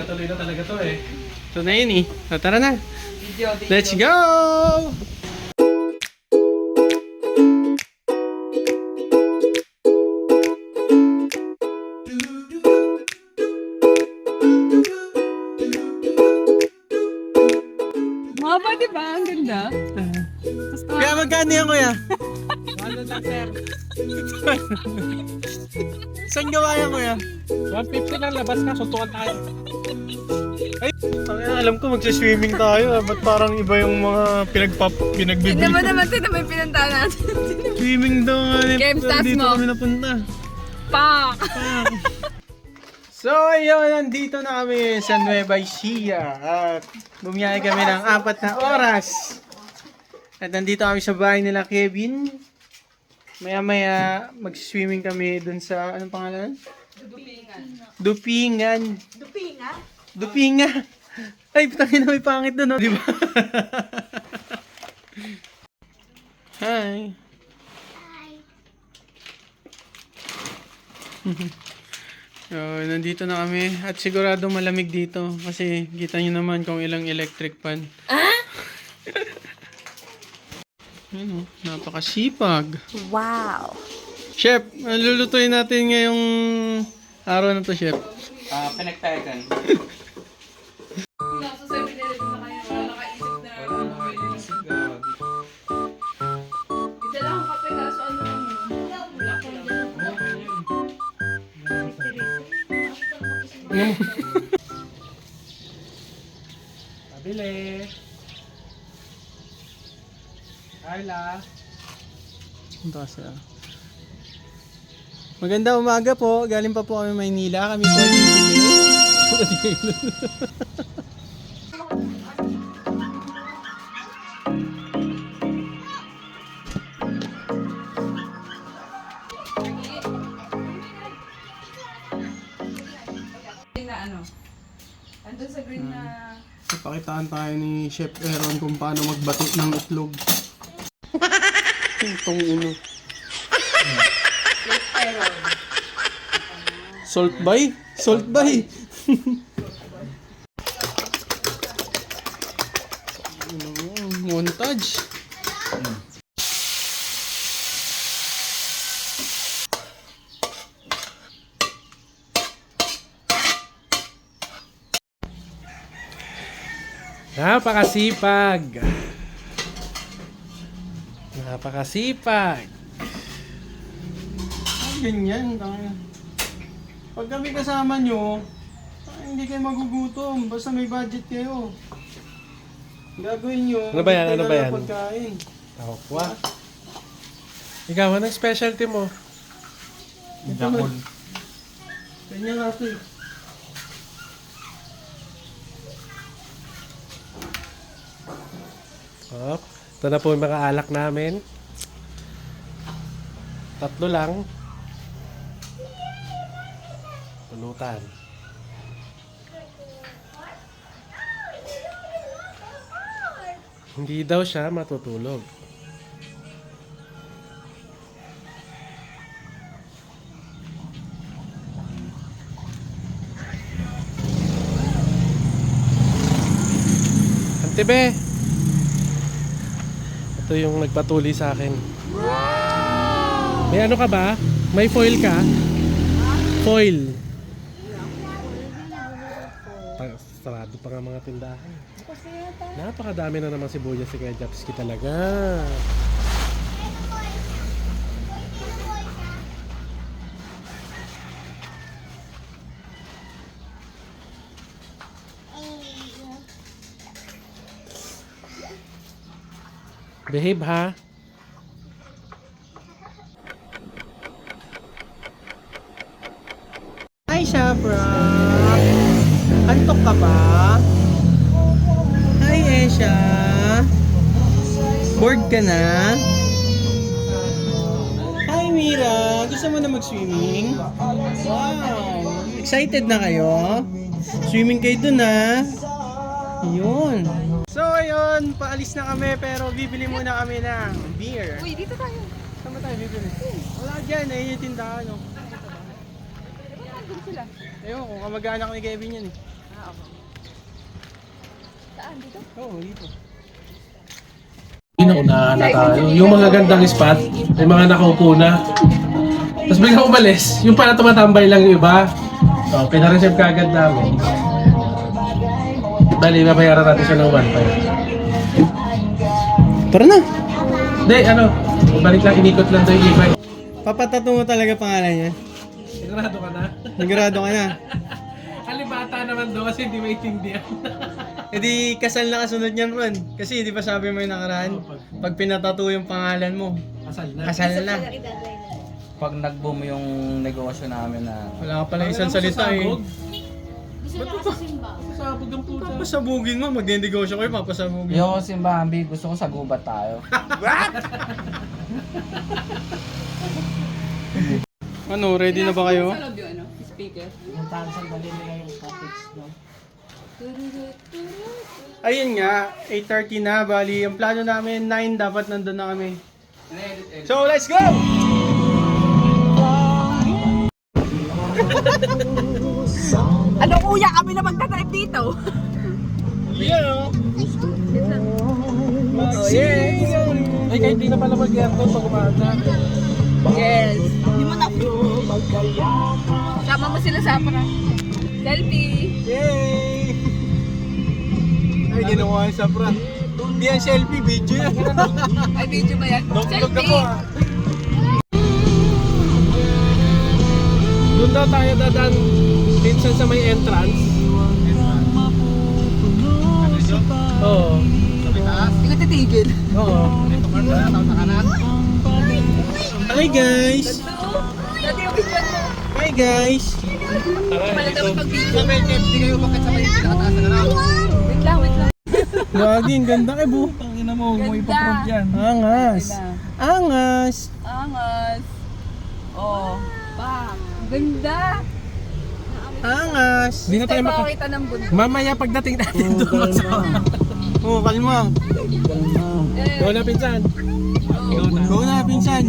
tuloy na talaga to eh. Ito na yun eh. So, tara na. Video. Let's go! Mama, di ba? Ang ganda. Kaya magkano yan, kuya? Ano lang, sir? Saan gawa yan, kuya? 150 lang, labas ka, suntukan tayo. Ay, alam ko magsiswimming tayo. Ba't parang iba yung mga pinagbibili? Tignan mo naman, tignan mo yung pinuntahan natin. Swimming daw nga. Game stats Dito mo. kami napunta. Pak! So ayun, nandito na kami sa Nueva Ecija at bumiyahe kami ng 4 na oras. At nandito kami sa bahay nila Kevin. Maya-maya mag-swimming kami dun sa, anong pangalan? Dupingan. Dupinga? Ay, putangin na may pangit dun, no? Di ba? Hi. So, nandito na kami at sigurado malamig dito kasi kita nyo naman kung ilang electric fan. Ano, napakasipag. Wow! Chef, lulutuin natin ngayong araw na to, Chef. Pinagtayagan. Nasa 7-Eleven na kayo, wala nakaisip na Idala akong kape kaso ano lang yun. Black lang. Pabili. Carla. Ito kasi Maganda umaga po. Galing pa po kami Maynila. Kami po bibili. Na ano? Andun sa green na... Pakitaan tayo ni Chef Aaron kung paano magbato ng itlog. Itong uno. Salt bay? Salt bay? Montage. Napakasipag. Napakasipag. Ganyan. Pag kami kasama nyo, hindi kayo magugutom. Basta may budget kayo. Gagawin nyo. Ano ba yan? Ano ba yan? Pagkain. Tawakwa. Ikaw, anong specialty mo? Jakol. Ganyan nga ito eh. Oh, ito na po yung mga alak namin. 3 lang. Pulutan. Hindi daw siya matutulog. Antebe! Ito yung nagpatuli sa akin. May ano ka ba? May foil ka? Foil. Sarado pa nga mga tindahan. Napakadami na naman sibuyas si Kuya Japski talaga. Behave ha. Hi, Shabra. Antok ka ba? Hi, Esha. Bored ka na? Hi, Mira. Gusto mo na mag-swimming? Wow. Excited na kayo? Swimming kayo dun, ha? Yun. So, ayun. Paalis na kami pero bibili muna kami ng beer. Uy, dito tayo. Saan ba tayo bibili? Wala dyan. Ayun yung tindahan, no? Doon sila. Ayun, kung kamag-anak ni Kevin yan, eh. Saan? Dito? Oo, dito. Pinaunahan na tayo. Yung mga gandang spot, may mga nakaupo na. Tapos bigla umalis, yung pala tumatambay lang yung iba. So, pinareserve ka agad namin. Bali, mabayaran natin siya ng 1.5. Tara na. Hindi, balik lang, inikot lang to yung iba. Papatato mo talaga pangalan niya. Sigurado ka na? Sigurado ka na. Alibata naman doon kasi hindi maintindihan. E di kasal na kasunod niyan, Ron. Kasi di ba sabi mo yung nakaraan? Pag pinatato yung pangalan mo, Kasal na. kasal na. Pag nag-boom yung negosyo namin na Wala ka pala isang salita eh. Gusto niya kasi simba. Sabog ang puta. Papasabugin mo, magdinegosyo kayo, papasabugin. yung simbahan, Bi, gusto ko sa gubat tayo. Ano, ready na ba kayo? Sa loob yung ano? Speaker. Ayun nga, 8:30 na, bali, ang plano namin, 9 dapat nandun na kami. So, let's go! Ano kuya, kami na magdadrive dito. Yeah! Oh, yes. Ay, kahit di na pala mag-aircon pag umaga. Yes. Hindi mo na. Sama mo sila sa prank. Selfie. Yay! Ay, ginawa sa prank. Hindi yan selfie, video yan. Ay, video ba yan? Vlog Selfie. ako ah. Doon daw tayo dadaan minsan sa may entrance. Oo. Hindi ko titigil. Oo. Hi guys! Dati yung video mo. Hi guys! Pala dapat mag-video. Wait lang, wait lang. Gagi, ang ganda eh, bu. Ganda. Angas! Angas! Angas. Oh. Pak. Ganda. Angas! Hindi na tayo maka... Pakita ng bundok. Mamaya pagdating natin doon sa... Oh, kalma. Go na, pinsan. Go na, pinsan.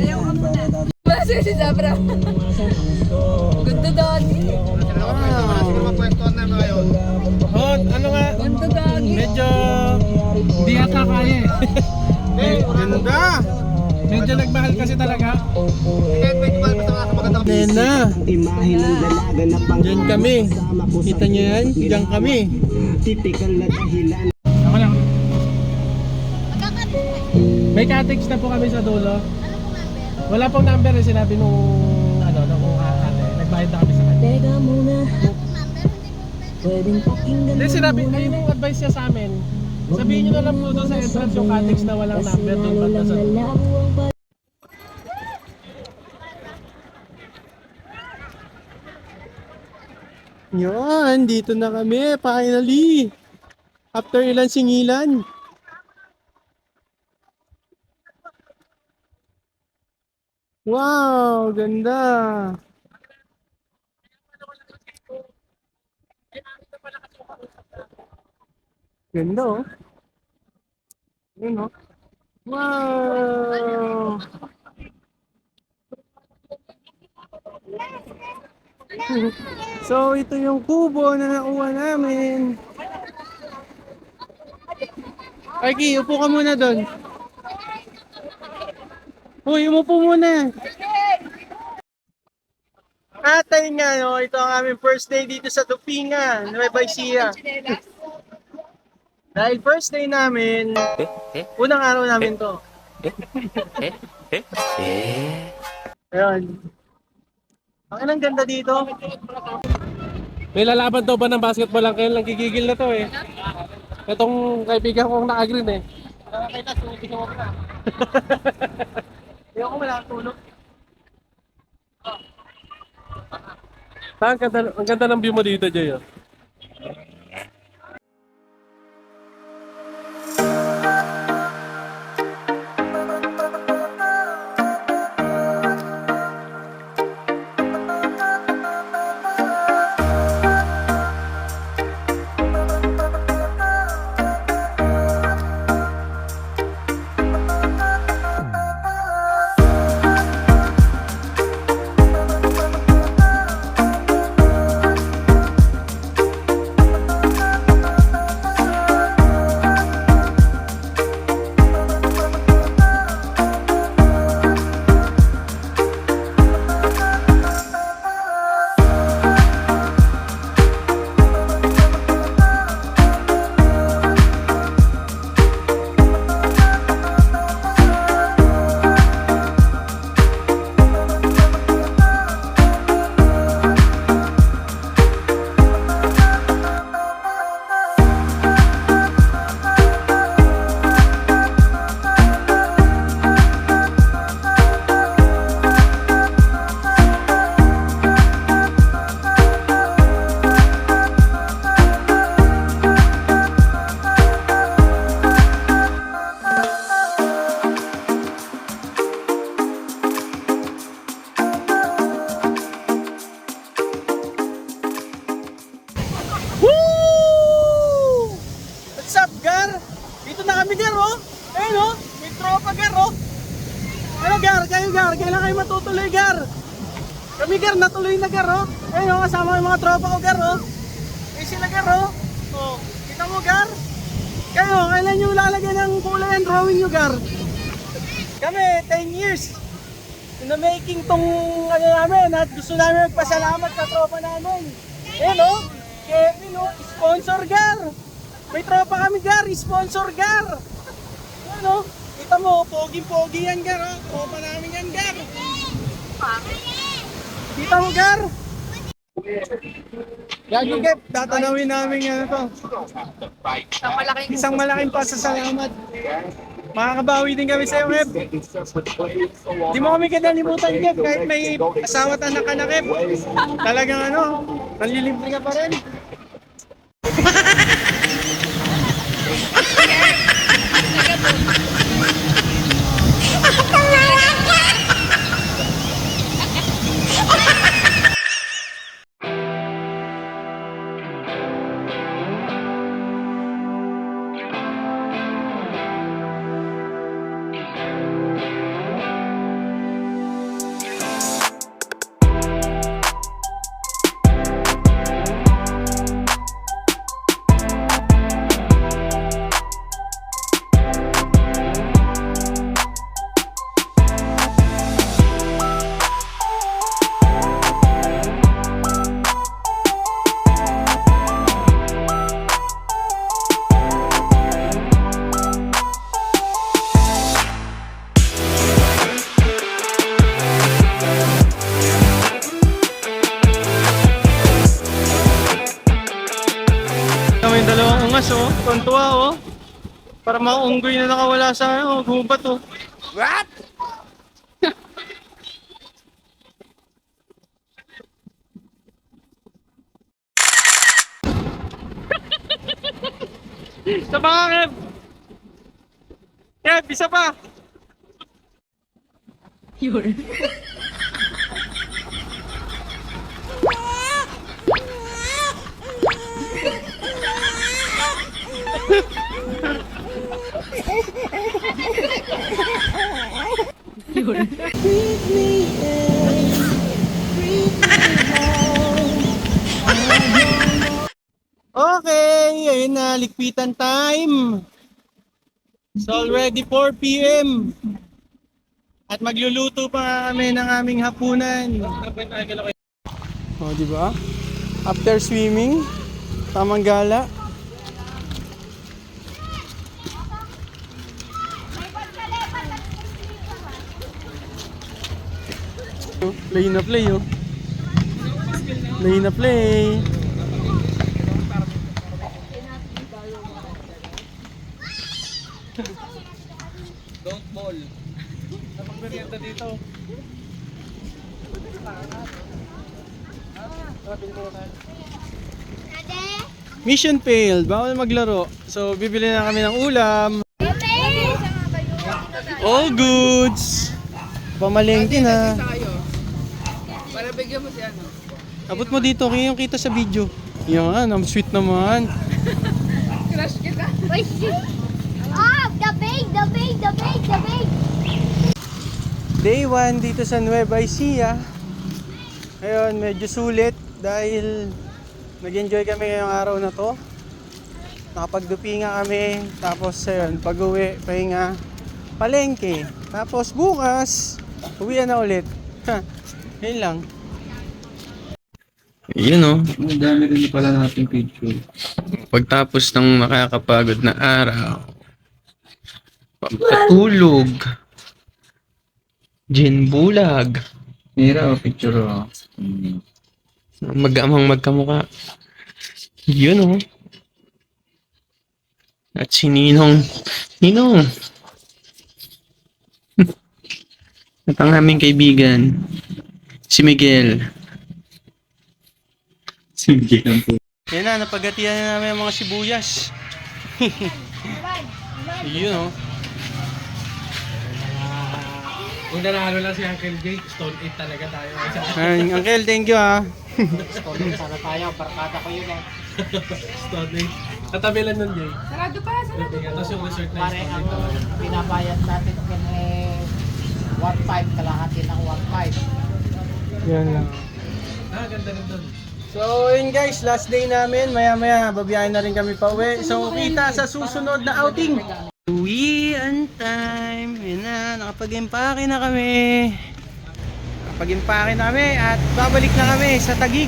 Ayaw ka muna. Masaya si Zabra. Ganda dati. Oh, ano nga? Ganda dati. Medyo... Hindi yata kaya eh. Ganda! Medyo nagmahal kasi talaga. Nena! Diyan kami. Kita niyo yan? Diyan kami. Ako lang. May ka-text na po kami sa dulo. Wala pong number eh, sinabi nung nung ate. Nagbayad na kami sa kanya. Teka muna. Pwedeng pakinggan Hindi, sinabi, ayun yung advice niya sa amin. Sabihin nyo na lang po doon sa entrance yung ka-text na walang number doon banda sa dulo. Yan, dito na kami. Finally! After ilan singilan. Wow, ganda. Ganda oh. Yun oh. Wow. So ito yung kubo na nakuha namin. Arky, upo ka muna doon. Uy, umupo muna. At ayun nga, no, ito ang aming first day dito sa Tupinga, Nueva Ecija. Dahil first day namin, unang araw namin to. Ayun. Ang ganda dito. May lalaban daw ba ng basketball lang kayo? Lang gigigil na to eh. Itong kaibigan kong naka-green eh. Nakakita, sumitin ako na. Ayoko wala akong tulog. Ang ganda ng view mo dito, Joy. Oh. dami gar, oh. Ayun, oh. May tropa gar, oh. Ano gar, kayo gar, kailan kayo matutuloy gar? Kami gar, natuloy na gar, oh. Ayun, oh, kasama yung mga tropa ko gar, oh. Ay sila gar, oh. Oh, kita mo gar? Kayo, kailan nyo lalagyan ng kulay ang drawing nyo gar? Kami, 10 years. In the making tong ano namin at gusto namin magpasalamat sa tropa namin. Ayun, oh. Kevin, oh. Sponsor gar. May tropa kami gar, sponsor gar. Ano? Kita mo, pogi-pogi yan gar, ha? Tropa namin yan gar. Kita mo gar. Gago Gep, tatanawin namin yan to. Isang malaking pasasalamat. Makakabawi din kami sa'yo Gep. Di mo kami kinalimutan Gep, kahit may asawa at anak ka na Gep. Talagang ano, nanlilibre ka pa rin. May dalawang ungas oh, tontuwa oh. Para mga unggoy na nakawala sa ano, gubat oh. What? Isa pa nga Kev! Kev, isa pa! Okay, ayun na, likpitan time. It's already 4 p.m. At magluluto pa kami ng aming hapunan. Oh, di ba? After swimming, tamang gala. Play na play, oh. Play na play. Don't ball. Napang merienda dito. Mission failed. Bawal maglaro. So, bibili na kami ng ulam. All goods. Pamalengke na. Para bigyan mo si ano. Abot mo dito, kaya yung kita sa video. Yan, ang sweet naman. Crush kita. Ah, the bait, the bait, the bait, the bait. Day 1 dito sa Nueva Ecija. Ngayon, medyo sulit dahil nag-enjoy kami ngayong araw na to. Nakapagdupinga kami, tapos ayun, pag-uwi, pahinga, palengke. Tapos bukas, uwian na ulit. Yun lang. Yun oh. Ang dami rin pala natin picture. Pagtapos ng nakakapagod na araw, pagkatulog, gin bulag, Mira o picture o. mag-amang magkamuka. Yun oh. At si Ninong. Ninong! At ang aming kaibigan, si Miguel. Sige lang po. Yan na, napagatian na namin ang mga sibuyas. Yun oh. Kung nanalo lang si Uncle Jake, Stone 8 talaga tayo. Uncle, thank you ah. Stone 8 sana tayo, barkada ko yun eh. Stone Lake. Katabi lang nun, Jay. Sarado pa, sarado. Tapos yung resort na Pare, Stone ang Lake talaga. pinabayad natin kami 1.5, kalahati ng 1.5. Yan lang. Ganda rin doon. So, yun guys, last day namin. Maya-maya, babiyahin na rin kami pa uwi. So, kita sa susunod na outing. Uwian time. Yun na, nakapag-impake na kami. Nakapag-impake na kami at babalik na kami sa Taguig.